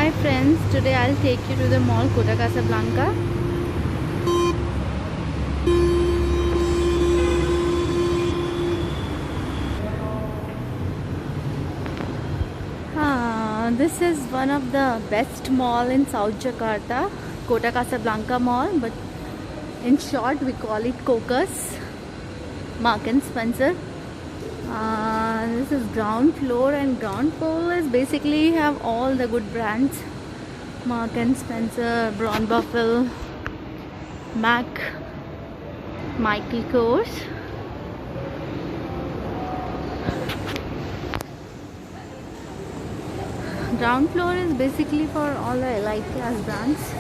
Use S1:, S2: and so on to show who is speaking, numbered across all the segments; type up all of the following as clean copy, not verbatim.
S1: Hi friends, today I'll take you to the mall Kota Casablanca. This is one of the best mall in South Jakarta, Kota Casablanca Mall, but in short we call it Cocos, Mark and Spencer. This is ground floor, and ground floor is basically have all the good brands: Mark and Spencer, Braun Buffel, Mac, Michael Kors. Ground floor is basically for all the elite class brands: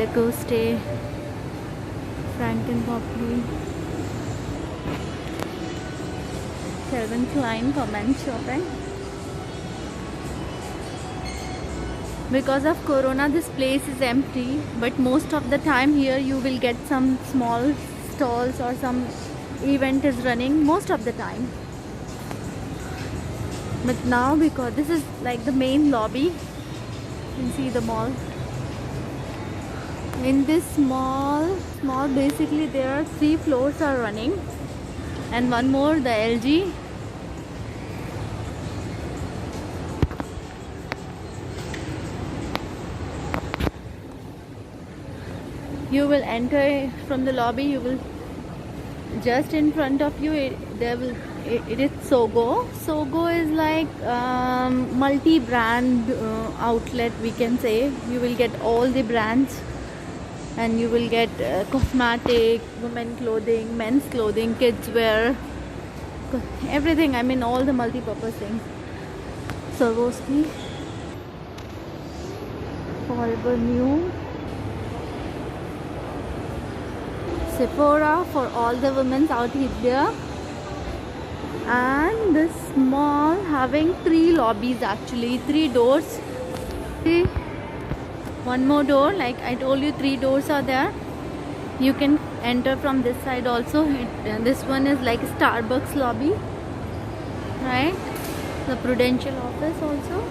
S1: Lacoste, Franken Poppy, Calvin Klein for men's shopping. Because of Corona, this place is empty, but most of the time here you will get some small stalls or some event is running most of the time. But now, because this is like the main lobby, you can see the mall. In this mall basically there are 3 floors are running, and one more, the LG. You will enter from the lobby, you will just in front of you it is Sogo. Sogo is like multi-brand outlet, we can say. You will get all the brands, and you will get cosmetic, women clothing, men's clothing, kids wear, everything. I mean all the multi-purpose things. Swarovski, Forever New, Sephora for all the women out here. And this mall having 3 lobbies, actually 3 doors. See, one more door, like I told you, 3 doors are there. You can enter from this side also. This one is like Starbucks lobby, right? The Prudential office also.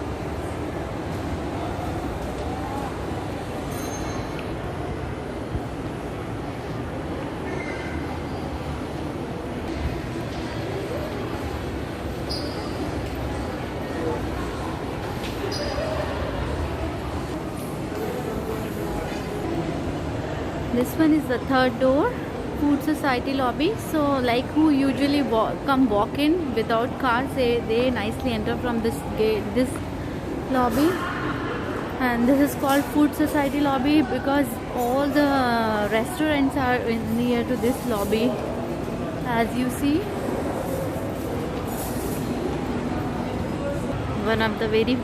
S1: This one is the 3rd door, Food Society lobby. So like who usually come walk in without cars, they nicely enter from this gate, this lobby. And this is called Food Society lobby because all the restaurants are near to this lobby, as you see. One of the very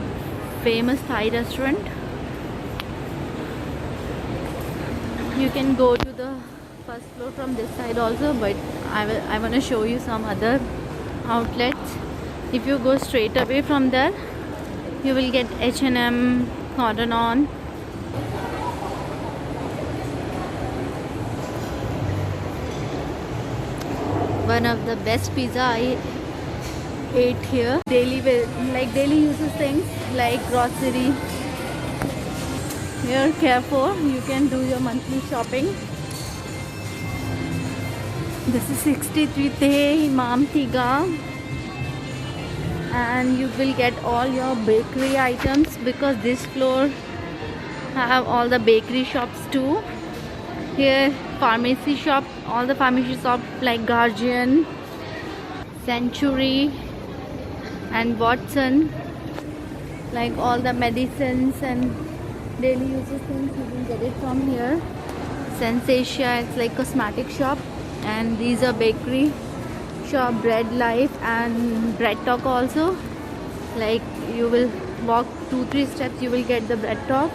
S1: famous Thai restaurant. You can go to the 1st floor from this side also, but I want to show you some other outlets. If you go straight away from there, you will get H&M, Cotton On. One of the best pizza I ate here. Daily uses things like grocery. Here, Carrefour, you can do your monthly shopping. This is 63 Te Imam Tiga, and you will get all your bakery items because this floor have all the bakery shops too. Here, pharmacy shop, all the pharmacy shop like Guardian, Century and Watson, like all the medicines and daily uses things, you can get it from here. Sensatia, it's like cosmetic shop, and these are bakery shop, Bread Life and Bread Talk also. Like you will walk 2-3 steps, you will get the Bread Talk.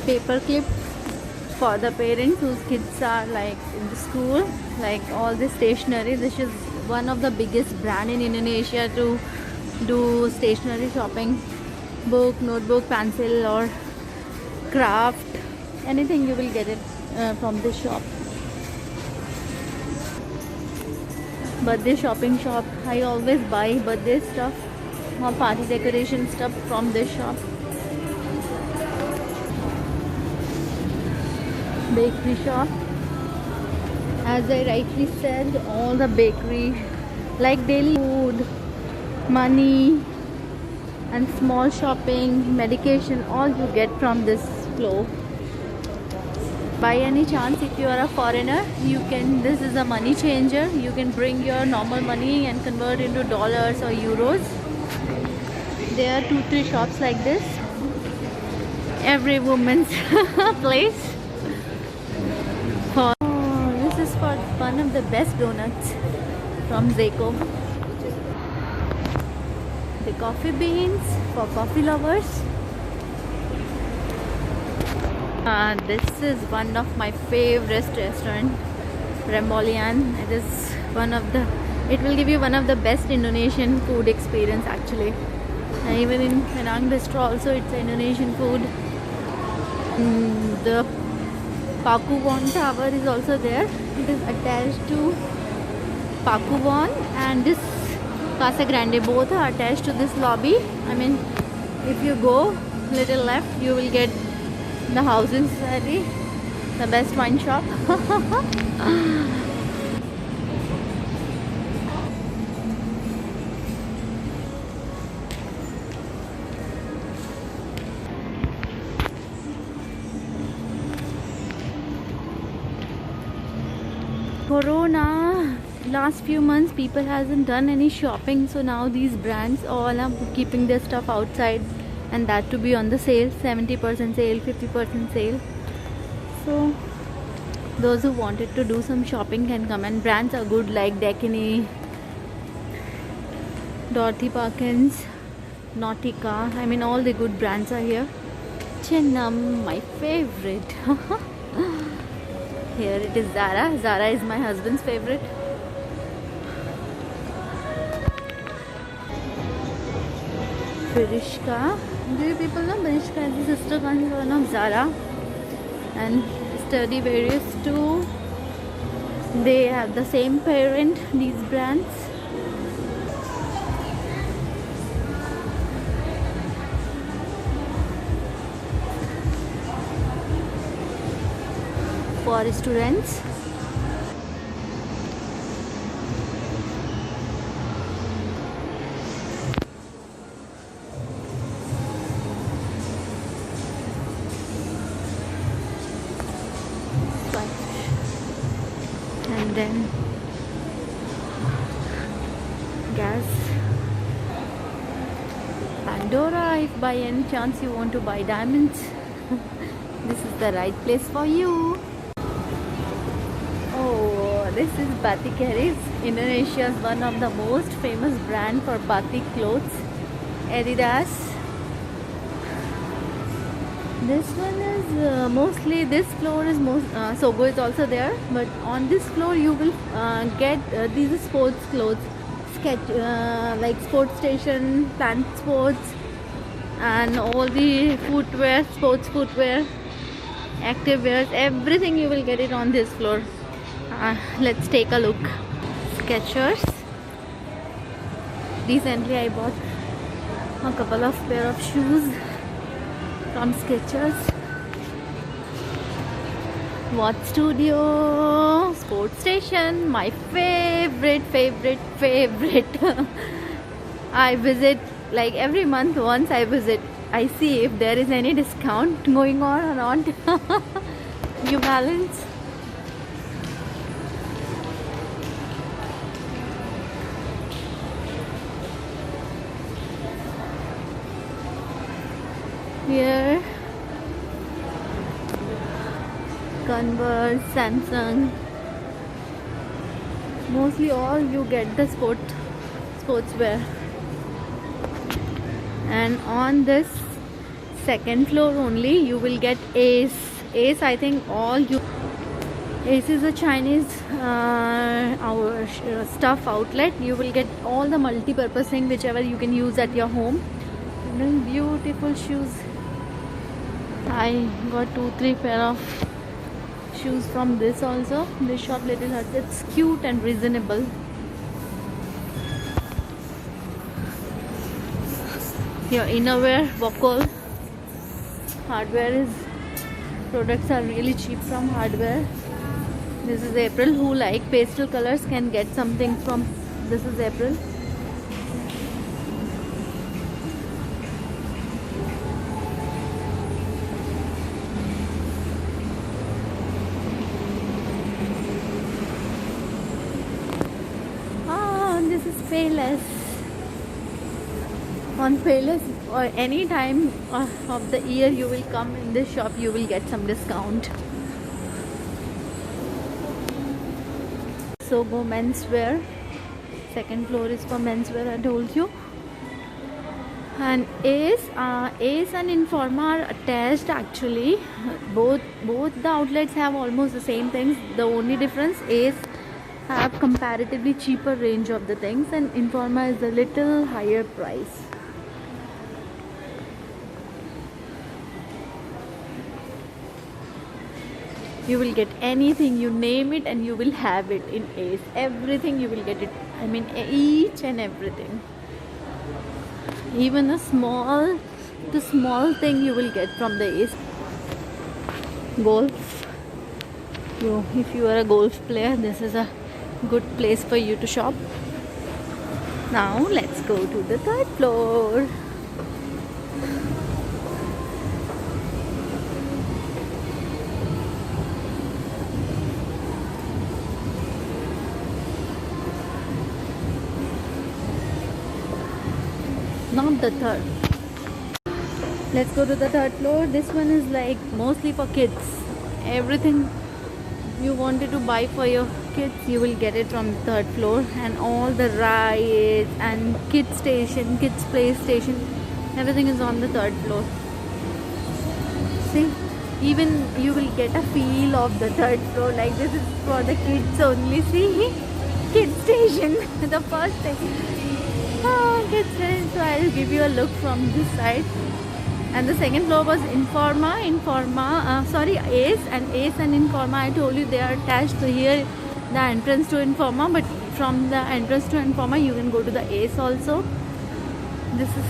S1: Paper clip for the parents whose kids are like in the school, like all this stationery. This is one of the biggest brand in Indonesia to do stationery shopping. Book, notebook, pencil or craft, anything you will get it from this shop. birthday shopping shop. I always buy birthday stuff or party decoration stuff from this shop. Bakery shop. As I rightly said, all the bakery like daily food, money and small shopping, medication, all you get from this floor. By any chance, if you are a foreigner, you can, this is a money changer. You can bring your normal money and convert into dollars or euros. There are 2-3 shops like this. Every woman's place. This is for one of the best donuts from Zeko. The coffee beans for coffee lovers. This is one of my favorite restaurant, Rembolian. It is one of the, it will give you one of the best Indonesian food experience actually. And even in Penang Bistro also it's Indonesian food. The Pakuwon Tower is also there. It is attached to Pakuwon and this Casa Grande, both are attached to this lobby. I mean, if you go little left, you will get the Housing Society, the best wine shop. Corona, last few months people hasn't done any shopping, so now these brands all are keeping their stuff outside, and that to be on the sale, 70% sale, 50% sale. So those who wanted to do some shopping can come, and brands are good like Dakini, Dorothy Parkins, Nautica. I mean, all the good brands are here. Chinam, my favorite. Here it is Zara. Zara is my husband's favorite. Bershka. Do you people know Bershka is the sister concern of Zara? And Stradivarius too. They have the same parent, these brands. For students. And then gas. Pandora, if by any chance you want to buy diamonds, this is the right place for you. Oh, this is Batik Aries, Indonesia's one of the most famous brand for batik clothes. Adidas. This one is mostly, this floor is most, Sogo is also there, but on this floor you will get these sports clothes, sketch like Sports Station, Plant Sports, and all the footwear, sports footwear, active wears, everything you will get it on this floor. Let's take a look. Skechers. Recently I bought a couple of pair of shoes from Skechers. Watch Studio, Sports Station, my favorite. I visit like every month once. I visit. I see if there is any discount going on or not. New Balance. Here Converse, Samsung, mostly all you get the sportswear. And on this second floor only you will get Ace. I think all you, Ace is a Chinese our stuff outlet. You will get all the multi-purpose thing whichever you can use at your home. And then beautiful shoes. I got 2-3 pair of shoes from this also. This shop, Little Hearts. It's cute and reasonable. Your innerwear, Bokol. Hardware is products are really cheap from hardware. This is April. Who like pastel colors can get something from. This is April. This is Payless. On Payless or any time of the year you will come in this shop, you will get some discount. So go menswear. Second floor is for menswear, I told you. And Ace and Informa are attached actually. Both the outlets have almost the same things. The only difference, Ace have comparatively cheaper range of the things and Informa is a little higher price. You will get anything, you name it and you will have it in Ace. Everything you will get it. I mean each and everything. Even the small thing you will get from the Ace. Golf. If you are a golf player, this is a good place for you to shop. Now let's go to the third floor. Not the third. Let's go to the third floor. This one is like mostly for kids. Everything you wanted to buy for your kids, you will get it from the third floor. And all the rides and kids station, kids play station, everything is on the third floor. See, even you will get a feel of the third floor. Like this is for the kids only. See, kids station. The first thing. Kids station. So I'll give you a look from this side. And the second floor was Ace and Informa. I told you they are attached. So here the entrance to Informa, but from the entrance to Informa you can go to the Ace also. This is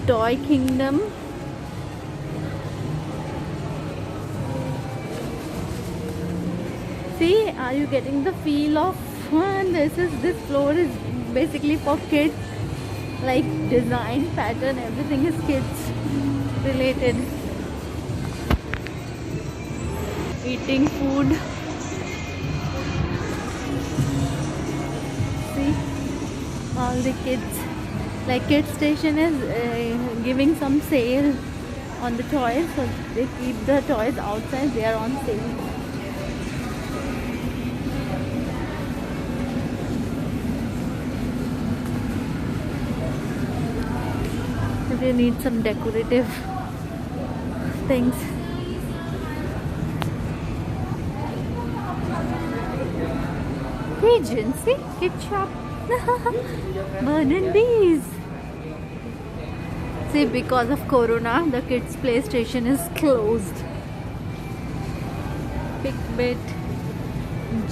S1: Toy Kingdom. See, are you getting the feel of this floor is basically for kids, like design, pattern, everything is kids related. Eating food. See, all the kids, like kids station is giving some sale on the toys, so they keep the toys outside, they are on sale. If you need some decorative things. Pigeons, see? Kid shop. Bird and bees. See, because of Corona, the kids' play station is closed. Pigbit,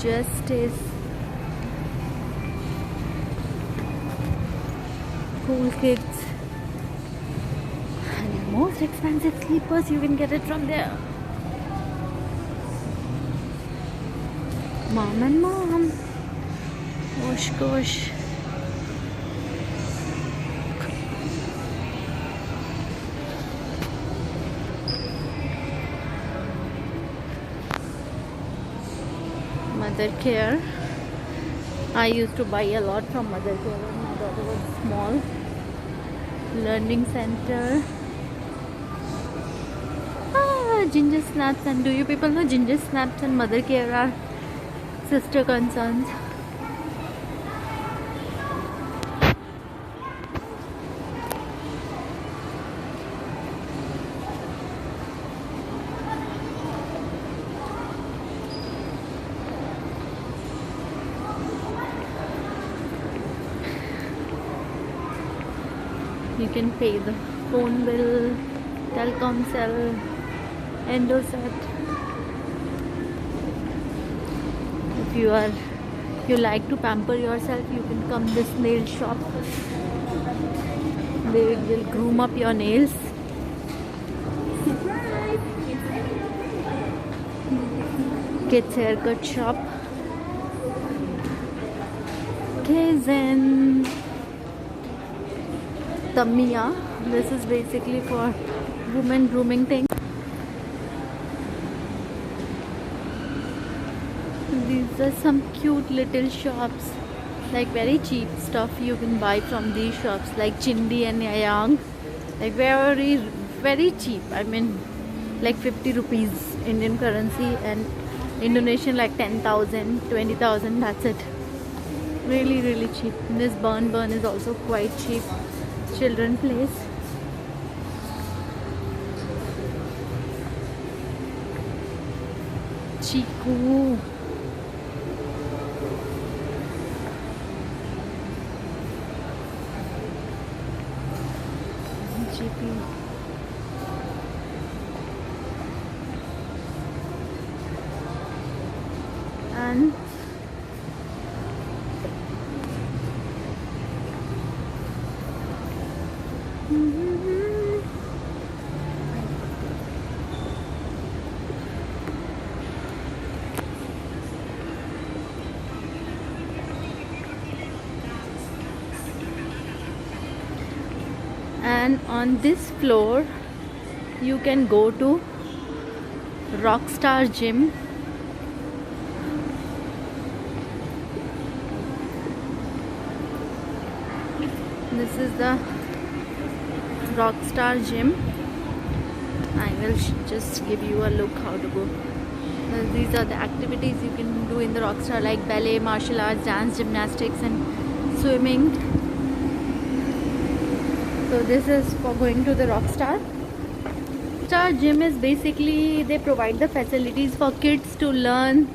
S1: Justice, Cool Kids. Most expensive sleepers, you can get it from there. Mom and Mom. Gosh, gosh. Mother Care. I used to buy a lot from Mother Care when my daughter was small. Learning Center. Ginger Snaps. And do you people know Ginger Snaps and Mother Care are sister concerns? You can pay the phone bill, Telkomsel, Indosat. If you are If you like to pamper yourself, you can come this nail shop. They will groom up your nails. Kids haircut shop. Kaizen. Tamiya. This is basically for women grooming thing. These are some cute little shops, like very cheap stuff you can buy from these shops, like Chindi and Yayang, like very very cheap. I mean, like 50 rupees Indian currency, and Indonesian like 10,000, 20,000. That's it. Really cheap. This Burn is also quite cheap. Children place. Chiku. GP. And on this floor you can go to Rockstar Gym. This is the Rockstar Gym. I will just give you a look how to go. These are the activities you can do in the Rockstar, like ballet, martial arts, dance, gymnastics and swimming. So this is for going to the Rockstar. Rockstar Gym is basically, they provide the facilities for kids to learn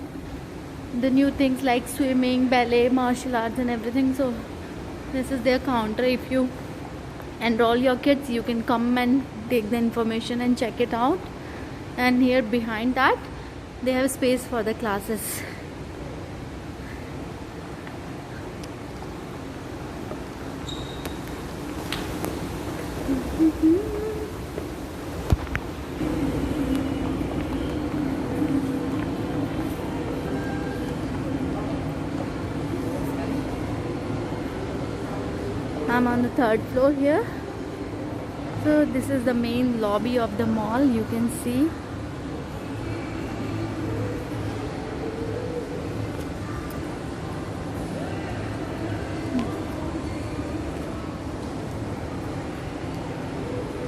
S1: the new things like swimming, ballet, martial arts and everything. So this is their counter. If you enroll your kids, you can come and take the information and check it out. And here behind that they have space for the classes. I'm on the 3rd floor here. So this is the main lobby of the mall, you can see.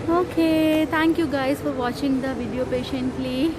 S1: Okay, thank you guys for watching the video patiently.